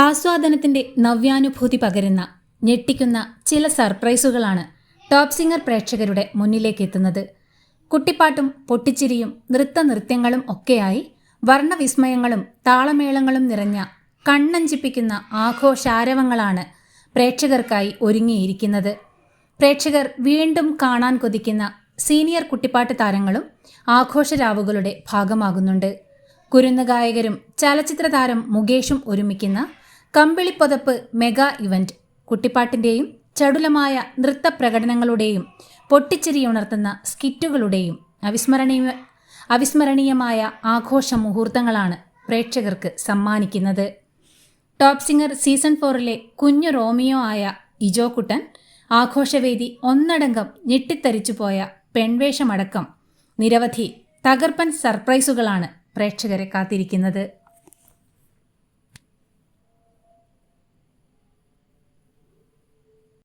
ആസ്വാദനത്തിന്റെ നവ്യാനുഭൂതി പകരുന്ന ഞെട്ടിക്കുന്ന ചില സർപ്രൈസുകളാണ് ടോപ്പ് സിംഗർ പ്രേക്ഷകരുടെ മുന്നിലേക്ക് എത്തുന്നത്. കുട്ടിപ്പാട്ടും പൊട്ടിച്ചിരിയും നൃത്തനൃത്യങ്ങളും ഒക്കെയായി വർണ്ണവിസ്മയങ്ങളും താളമേളങ്ങളും നിറഞ്ഞ കണ്ണഞ്ചിപ്പിക്കുന്ന ആഘോഷാരവങ്ങളാണ് പ്രേക്ഷകർക്കായി ഒരുങ്ങിയിരിക്കുന്നത്. പ്രേക്ഷകർ വീണ്ടും കാണാൻ കൊതിക്കുന്ന സീനിയർ കുട്ടിപ്പാട്ട് താരങ്ങളും ആഘോഷരാവുകളുടെ ഭാഗമാകുന്നുണ്ട്. കുരുന്നുഗായകരും ചലച്ചിത്ര താരം മുകേഷും ഒരുമിക്കുന്ന കമ്പിളിപ്പൊതപ്പ് മെഗാ ഇവന്റ് കുട്ടിപ്പാട്ടിൻ്റെയും ചടുലമായ നൃത്തപ്രകടനങ്ങളുടെയും പൊട്ടിച്ചിരിയുണർത്തുന്ന സ്കിറ്റുകളുടെയും അവിസ്മരണീയമായ ആഘോഷ മുഹൂർത്തങ്ങളാണ് പ്രേക്ഷകർക്ക് സമ്മാനിക്കുന്നത്. ടോപ്പ് സിംഗർ സീസൺ 4 കുഞ്ഞു റോമിയോ ആയ ഇജോക്കുട്ടൻ, ആഘോഷവേദി ഒന്നടങ്കം ഞെട്ടിത്തരിച്ചുപോയ പെൺവേഷമടക്കം നിരവധി തകർപ്പൻ സർപ്രൈസുകളാണ് പ്രേക്ഷകരെ കാത്തിരിക്കുന്നത്.